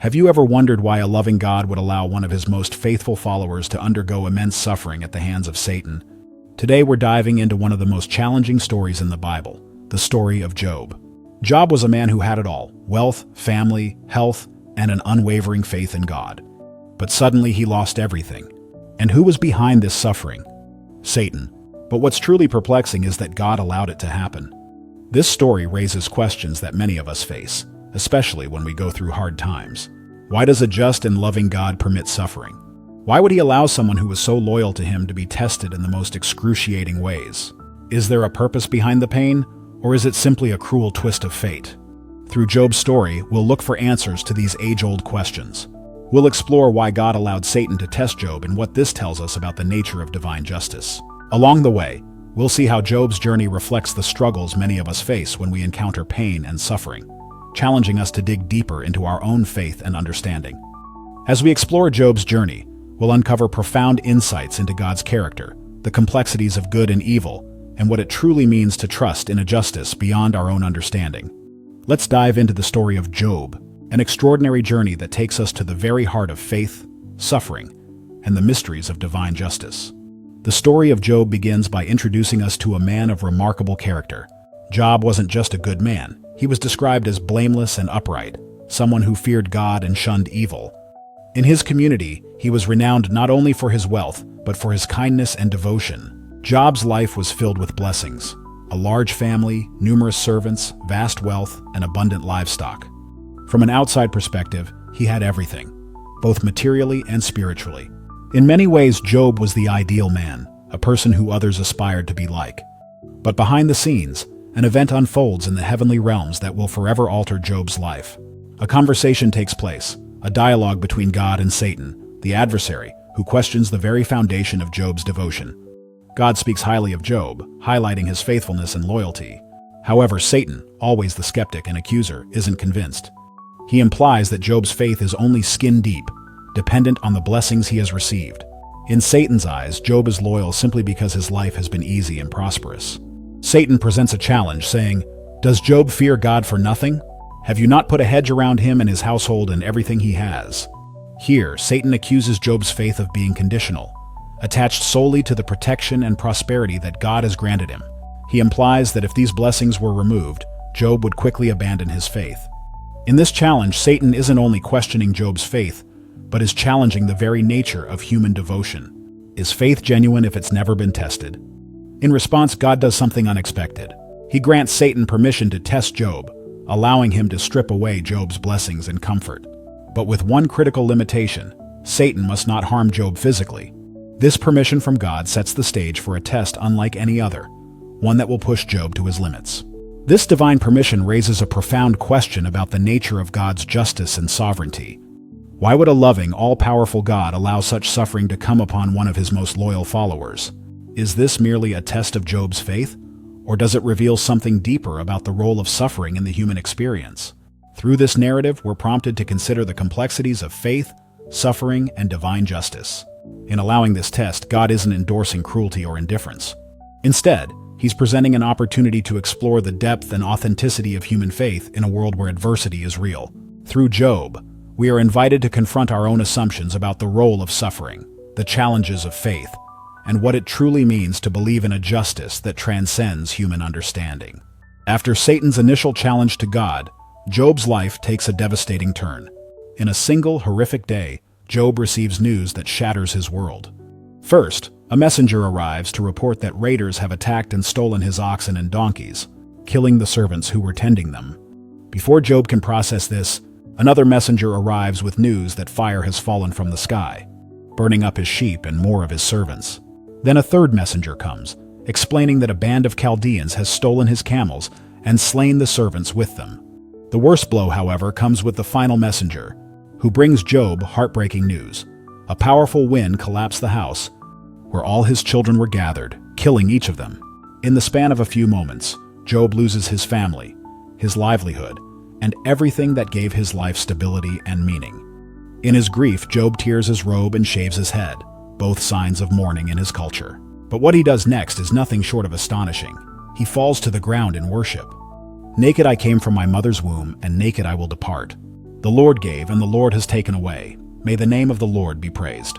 Have you ever wondered why a loving God would allow one of his most faithful followers to undergo immense suffering at the hands of Satan? Today we're diving into one of the most challenging stories in the Bible, the story of Job. Job was a man who had it all: wealth, family, health, and an unwavering faith in God. But suddenly he lost everything. And who was behind this suffering? Satan. But what's truly perplexing is that God allowed it to happen. This story raises questions that many of us face, especially when we go through hard times. Why does a just and loving God permit suffering? Why would he allow someone who was so loyal to him to be tested in the most excruciating ways? Is there a purpose behind the pain, or is it simply a cruel twist of fate? Through Job's story, we'll look for answers to these age-old questions. We'll explore why God allowed Satan to test Job and what this tells us about the nature of divine justice. Along the way, we'll see how Job's journey reflects the struggles many of us face when we encounter pain and suffering, challenging us to dig deeper into our own faith and understanding. As we explore Job's journey, we'll uncover profound insights into God's character, the complexities of good and evil, and what it truly means to trust in a justice beyond our own understanding. Let's dive into the story of Job, an extraordinary journey that takes us to the very heart of faith, suffering, and the mysteries of divine justice. The story of Job begins by introducing us to a man of remarkable character. Job wasn't just a good man. He was described as blameless and upright, someone who feared God and shunned evil. In his community, he was renowned not only for his wealth, but for his kindness and devotion. Job's life was filled with blessings: a large family, numerous servants, vast wealth, and abundant livestock. From an outside perspective, he had everything, both materially and spiritually. In many ways, Job was the ideal man, a person who others aspired to be like. But behind the scenes, an event unfolds in the heavenly realms that will forever alter Job's life. A conversation takes place, a dialogue between God and Satan, the adversary, who questions the very foundation of Job's devotion. God speaks highly of Job, highlighting his faithfulness and loyalty. However, Satan, always the skeptic and accuser, isn't convinced. He implies that Job's faith is only skin deep, dependent on the blessings he has received. In Satan's eyes, Job is loyal simply because his life has been easy and prosperous. Satan presents a challenge, saying, "Does Job fear God for nothing? Have you not put a hedge around him and his household and everything he has?" Here, Satan accuses Job's faith of being conditional, attached solely to the protection and prosperity that God has granted him. He implies that if these blessings were removed, Job would quickly abandon his faith. In this challenge, Satan isn't only questioning Job's faith, but is challenging the very nature of human devotion. Is faith genuine if it's never been tested? In response, God does something unexpected. He grants Satan permission to test Job, allowing him to strip away Job's blessings and comfort. But with one critical limitation: Satan must not harm Job physically. This permission from God sets the stage for a test unlike any other, one that will push Job to his limits. This divine permission raises a profound question about the nature of God's justice and sovereignty. Why would a loving, all-powerful God allow such suffering to come upon one of his most loyal followers? Is this merely a test of Job's faith, or does it reveal something deeper about the role of suffering in the human experience? Through this narrative, we're prompted to consider the complexities of faith, suffering, and divine justice. In allowing this test, God isn't endorsing cruelty or indifference. Instead, he's presenting an opportunity to explore the depth and authenticity of human faith in a world where adversity is real. Through Job, we are invited to confront our own assumptions about the role of suffering, the challenges of faith, and what it truly means to believe in a justice that transcends human understanding. After Satan's initial challenge to God, Job's life takes a devastating turn. In a single horrific day, Job receives news that shatters his world. First, a messenger arrives to report that raiders have attacked and stolen his oxen and donkeys, killing the servants who were tending them. Before Job can process this, another messenger arrives with news that fire has fallen from the sky, burning up his sheep and more of his servants. Then a third messenger comes, explaining that a band of Chaldeans has stolen his camels and slain the servants with them. The worst blow, however, comes with the final messenger, who brings Job heartbreaking news. A powerful wind collapsed the house, where all his children were gathered, killing each of them. In the span of a few moments, Job loses his family, his livelihood, and everything that gave his life stability and meaning. In his grief, Job tears his robe and shaves his head, both signs of mourning in his culture. But what he does next is nothing short of astonishing. He falls to the ground in worship. "Naked I came from my mother's womb, and naked I will depart." The Lord gave, and the Lord has taken away. May the name of the Lord be praised.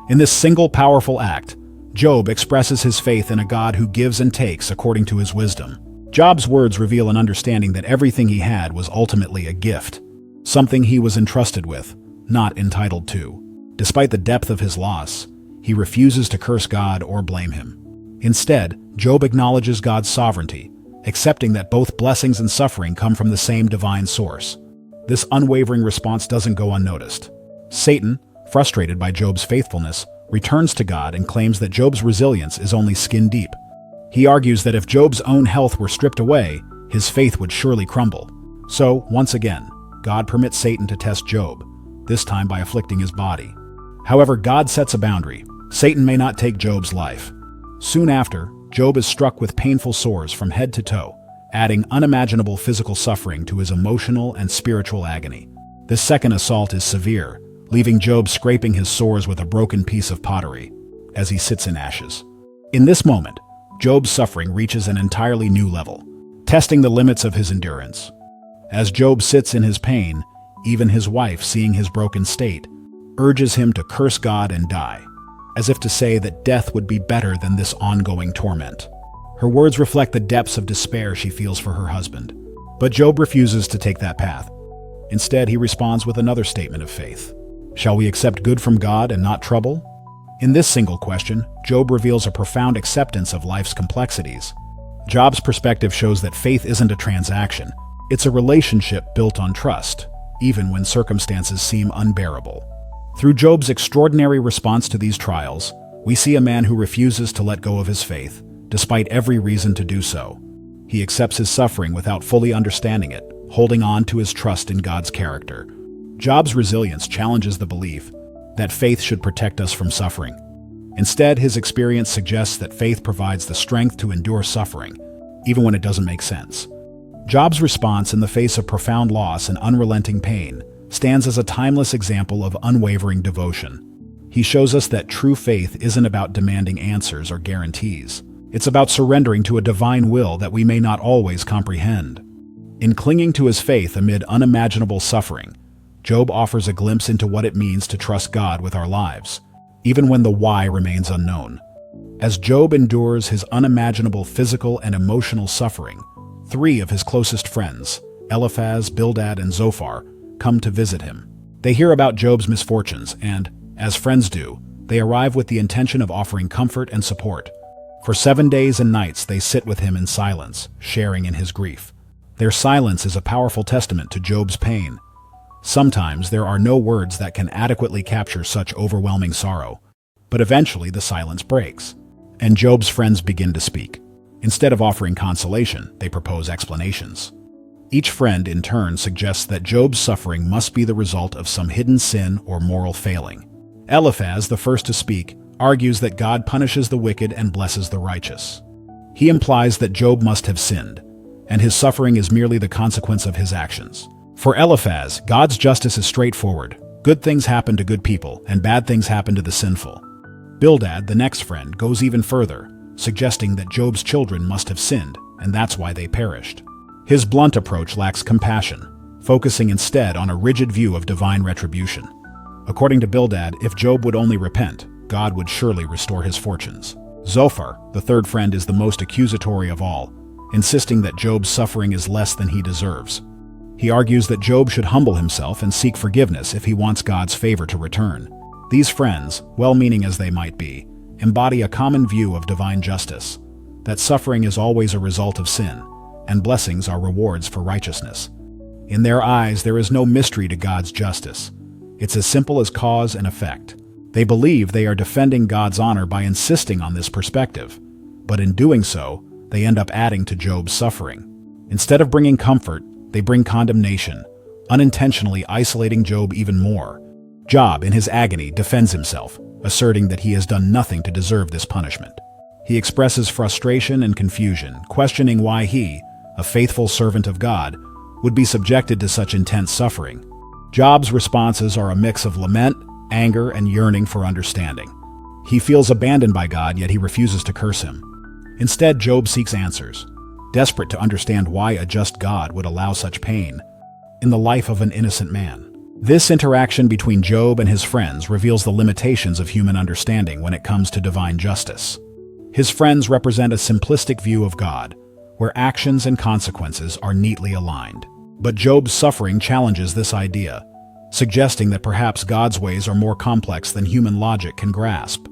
In this single powerful act, Job expresses his faith in a God who gives and takes according to his wisdom. Job's words reveal an understanding that everything he had was ultimately a gift, something he was entrusted with, not entitled to. Despite the depth of his loss, he refuses to curse God or blame him. Instead, Job acknowledges God's sovereignty, accepting that both blessings and suffering come from the same divine source. This unwavering response doesn't go unnoticed. Satan, frustrated by Job's faithfulness, returns to God and claims that Job's resilience is only skin deep. He argues that if Job's own health were stripped away, his faith would surely crumble. So, once again, God permits Satan to test Job, this time by afflicting his body. However, God sets a boundary. Satan may not take Job's life. Soon after, Job is struck with painful sores from head to toe, adding unimaginable physical suffering to his emotional and spiritual agony. This second assault is severe, leaving Job scraping his sores with a broken piece of pottery as he sits in ashes. In this moment, Job's suffering reaches an entirely new level, testing the limits of his endurance. As Job sits in his pain, even his wife, seeing his broken state, urges him to curse God and die, as if to say that death would be better than this ongoing torment. Her words reflect the depths of despair she feels for her husband. But Job refuses to take that path. Instead, he responds with another statement of faith. Shall we accept good from God and not trouble? In this single question, Job reveals a profound acceptance of life's complexities. Job's perspective shows that faith isn't a transaction. It's a relationship built on trust, even when circumstances seem unbearable. Through Job's extraordinary response to these trials, we see a man who refuses to let go of his faith, despite every reason to do so. He accepts his suffering without fully understanding it, holding on to his trust in God's character. Job's resilience challenges the belief that faith should protect us from suffering. Instead, his experience suggests that faith provides the strength to endure suffering, even when it doesn't make sense. Job's response in the face of profound loss and unrelenting pain stands as a timeless example of unwavering devotion. He shows us that true faith isn't about demanding answers or guarantees. It's about surrendering to a divine will that we may not always comprehend. In clinging to his faith amid unimaginable suffering, Job offers a glimpse into what it means to trust God with our lives, even when the why remains unknown. As Job endures his unimaginable physical and emotional suffering, 3 of his closest friends, Eliphaz, Bildad, and Zophar, come to visit him. They hear about Job's misfortunes and, as friends do, they arrive with the intention of offering comfort and support. For 7 days and nights they sit with him in silence, sharing in his grief. Their silence is a powerful testament to Job's pain. Sometimes there are no words that can adequately capture such overwhelming sorrow, but eventually the silence breaks, and Job's friends begin to speak. Instead of offering consolation, they propose explanations. Each friend in turn suggests that Job's suffering must be the result of some hidden sin or moral failing. Eliphaz, the first to speak, argues that God punishes the wicked and blesses the righteous. He implies that Job must have sinned, and his suffering is merely the consequence of his actions. For Eliphaz, God's justice is straightforward. Good things happen to good people, and bad things happen to the sinful. Bildad, the next friend, goes even further, suggesting that Job's children must have sinned, and that's why they perished. His blunt approach lacks compassion, focusing instead on a rigid view of divine retribution. According to Bildad, if Job would only repent, God would surely restore his fortunes. Zophar, the third friend, is the most accusatory of all, insisting that Job's suffering is less than he deserves. He argues that Job should humble himself and seek forgiveness if he wants God's favor to return. These friends, well-meaning as they might be, embody a common view of divine justice, that suffering is always a result of sin, and blessings are rewards for righteousness. In their eyes, there is no mystery to God's justice. It's as simple as cause and effect. They believe they are defending God's honor by insisting on this perspective, but in doing so, they end up adding to Job's suffering. Instead of bringing comfort, they bring condemnation, unintentionally isolating Job even more. Job, in his agony, defends himself, asserting that he has done nothing to deserve this punishment. He expresses frustration and confusion, questioning why he, a faithful servant of God, would be subjected to such intense suffering. Job's responses are a mix of lament, anger, and yearning for understanding. He feels abandoned by God, yet he refuses to curse him. Instead, Job seeks answers, desperate to understand why a just God would allow such pain. in the life of an innocent man. This interaction between Job and his friends reveals the limitations of human understanding when it comes to divine justice. His friends represent a simplistic view of God, where actions and consequences are neatly aligned. But Job's suffering challenges this idea, suggesting that perhaps God's ways are more complex than human logic can grasp.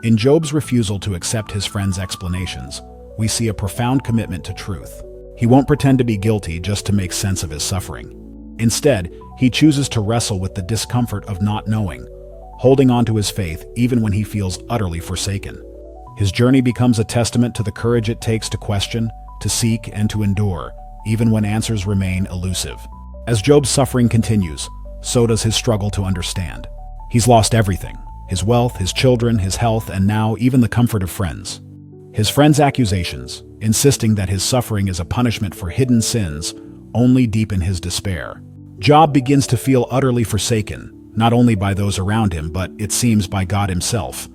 In Job's refusal to accept his friends' explanations, we see a profound commitment to truth. He won't pretend to be guilty just to make sense of his suffering. Instead, he chooses to wrestle with the discomfort of not knowing, holding on to his faith even when he feels utterly forsaken. His journey becomes a testament to the courage it takes to question, to seek, and to endure, even when answers remain elusive. As Job's suffering continues, so does his struggle to understand. He's lost everything: his wealth, his children, his health, and now even the comfort of friends. His friends' accusations, insisting that his suffering is a punishment for hidden sins, only deepen his despair. Job begins to feel utterly forsaken, not only by those around him, but, it seems, by God himself.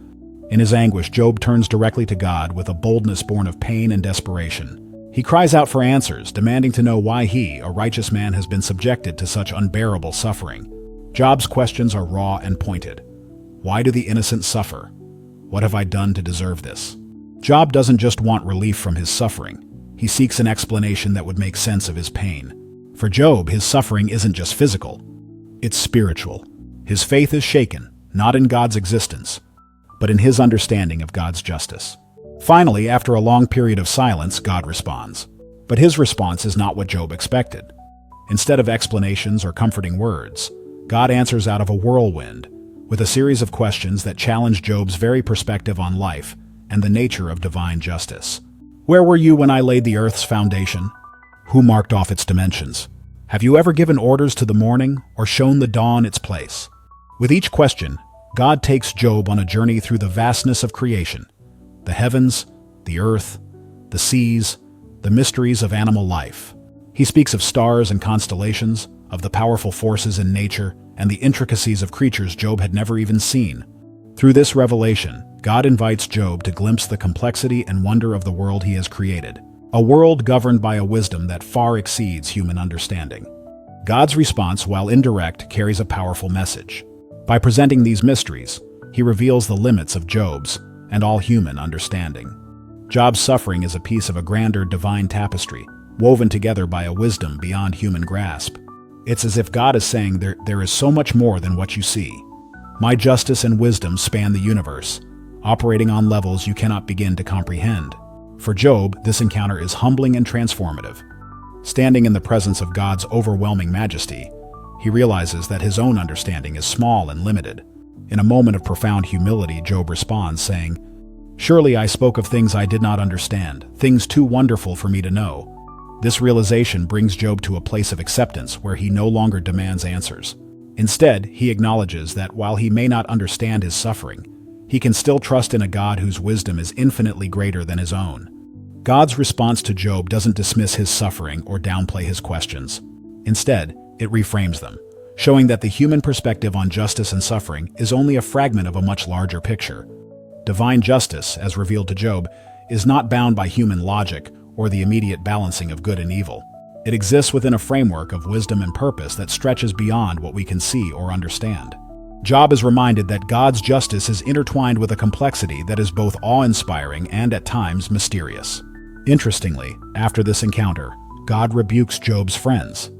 In his anguish, Job turns directly to God with a boldness born of pain and desperation. He cries out for answers, demanding to know why he, a righteous man, has been subjected to such unbearable suffering. Job's questions are raw and pointed. Why do the innocent suffer? What have I done to deserve this? Job doesn't just want relief from his suffering. He seeks an explanation that would make sense of his pain. For Job, his suffering isn't just physical. It's spiritual. His faith is shaken, not in God's existence, but in his understanding of God's justice. Finally, after a long period of silence, God responds. But his response is not what Job expected. Instead of explanations or comforting words, God answers out of a whirlwind, with a series of questions that challenge Job's very perspective on life and the nature of divine justice. Where were you when I laid the earth's foundation? Who marked off its dimensions? Have you ever given orders to the morning or shown the dawn its place? With each question, God takes Job on a journey through the vastness of creation. The heavens, the earth, the seas, the mysteries of animal life. He speaks of stars and constellations, of the powerful forces in nature, and the intricacies of creatures Job had never even seen. Through this revelation, God invites Job to glimpse the complexity and wonder of the world he has created, a world governed by a wisdom that far exceeds human understanding. God's response, while indirect, carries a powerful message. By presenting these mysteries, he reveals the limits of Job's and all human understanding. Job's suffering is a piece of a grander divine tapestry, woven together by a wisdom beyond human grasp. It's as if God is saying there is so much more than what you see. My justice and wisdom span the universe, operating on levels you cannot begin to comprehend. For Job, this encounter is humbling and transformative. Standing in the presence of God's overwhelming majesty, he realizes that his own understanding is small and limited. In a moment of profound humility, Job responds, saying, "Surely I spoke of things I did not understand, things too wonderful for me to know." This realization brings Job to a place of acceptance where he no longer demands answers. Instead, he acknowledges that while he may not understand his suffering, he can still trust in a God whose wisdom is infinitely greater than his own. God's response to Job doesn't dismiss his suffering or downplay his questions. Instead, it reframes them, showing that the human perspective on justice and suffering is only a fragment of a much larger picture. Divine justice, as revealed to Job, is not bound by human logic or the immediate balancing of good and evil. It exists within a framework of wisdom and purpose that stretches beyond what we can see or understand. Job is reminded that God's justice is intertwined with a complexity that is both awe-inspiring and at times mysterious. Interestingly, after this encounter, God rebukes Job's friends.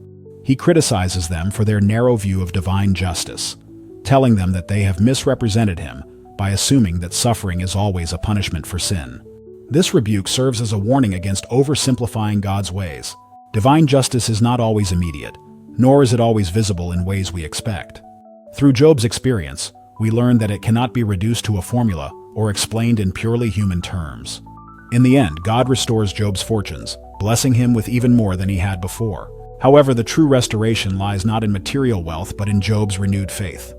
He criticizes them for their narrow view of divine justice, telling them that they have misrepresented him by assuming that suffering is always a punishment for sin. This rebuke serves as a warning against oversimplifying God's ways. Divine justice is not always immediate, nor is it always visible in ways we expect. Through Job's experience, we learn that it cannot be reduced to a formula or explained in purely human terms. In the end, God restores Job's fortunes, blessing him with even more than he had before. However, the true restoration lies not in material wealth but in Job's renewed faith.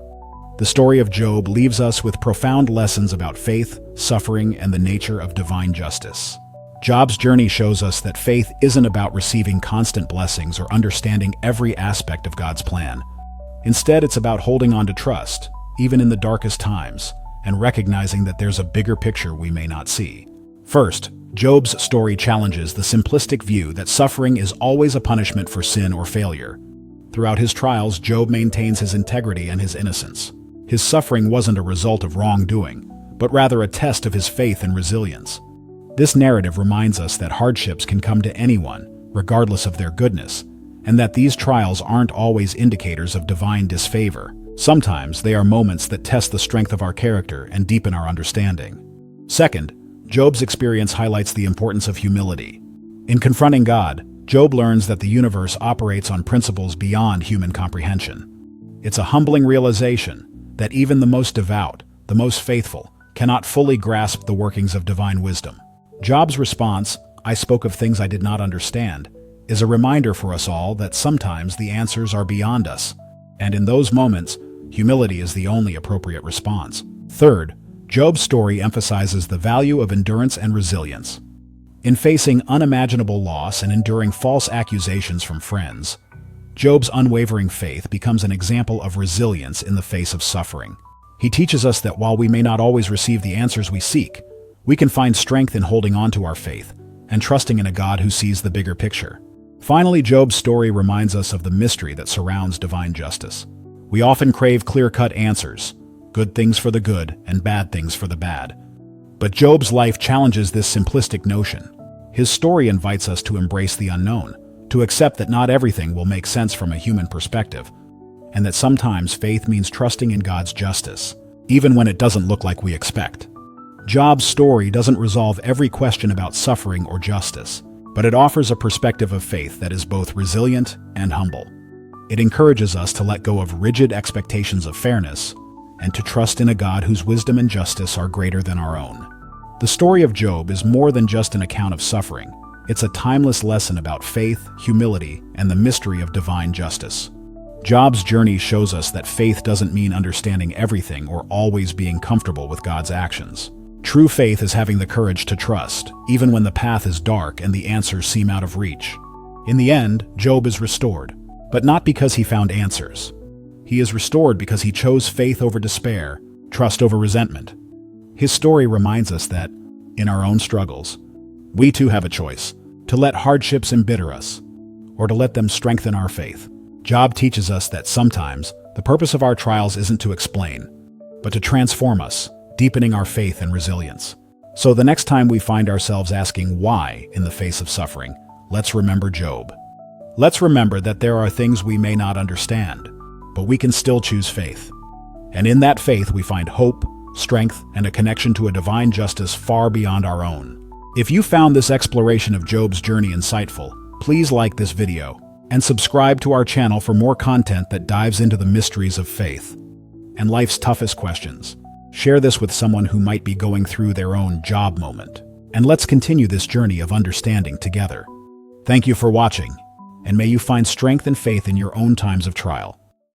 The story of Job leaves us with profound lessons about faith, suffering, and the nature of divine justice. Job's journey shows us that faith isn't about receiving constant blessings or understanding every aspect of God's plan. Instead, it's about holding on to trust, even in the darkest times, and recognizing that there's a bigger picture we may not see. First, Job's story challenges the simplistic view that suffering is always a punishment for sin or failure. Throughout his trials, Job maintains his integrity and his innocence. His suffering wasn't a result of wrongdoing, but rather a test of his faith and resilience. This narrative reminds us that hardships can come to anyone, regardless of their goodness, and that these trials aren't always indicators of divine disfavor. Sometimes they are moments that test the strength of our character and deepen our understanding. Second, Job's experience highlights the importance of humility. In confronting God, Job learns that the universe operates on principles beyond human comprehension. It's a humbling realization that even the most devout, the most faithful, cannot fully grasp the workings of divine wisdom. Job's response, "I spoke of things I did not understand," is a reminder for us all that sometimes the answers are beyond us, and in those moments, humility is the only appropriate response. Third, Job's story emphasizes the value of endurance and resilience. In facing unimaginable loss and enduring false accusations from friends, Job's unwavering faith becomes an example of resilience in the face of suffering. He teaches us that while we may not always receive the answers we seek, we can find strength in holding on to our faith and trusting in a God who sees the bigger picture. Finally, Job's story reminds us of the mystery that surrounds divine justice. We often crave clear-cut answers, good things for the good and bad things for the bad. But Job's life challenges this simplistic notion. His story invites us to embrace the unknown, to accept that not everything will make sense from a human perspective, and that sometimes faith means trusting in God's justice, even when it doesn't look like we expect. Job's story doesn't resolve every question about suffering or justice, but it offers a perspective of faith that is both resilient and humble. It encourages us to let go of rigid expectations of fairness and to trust in a God whose wisdom and justice are greater than our own. The story of Job is more than just an account of suffering. It's a timeless lesson about faith, humility, and the mystery of divine justice. Job's journey shows us that faith doesn't mean understanding everything or always being comfortable with God's actions. True faith is having the courage to trust, even when the path is dark and the answers seem out of reach. In the end, Job is restored, but not because he found answers. He is restored because he chose faith over despair, trust over resentment. His story reminds us that, in our own struggles, we too have a choice, to let hardships embitter us, or to let them strengthen our faith. Job teaches us that sometimes the purpose of our trials isn't to explain, but to transform us, deepening our faith and resilience. So the next time we find ourselves asking why in the face of suffering, let's remember Job. Let's remember that there are things we may not understand, but we can still choose faith. And in that faith we find hope, strength, and a connection to a divine justice far beyond our own. If you found this exploration of Job's journey insightful, please like this video and subscribe to our channel for more content that dives into the mysteries of faith and life's toughest questions. Share this with someone who might be going through their own Job moment, and let's continue this journey of understanding together. Thank you for watching, and may you find strength and faith in your own times of trial.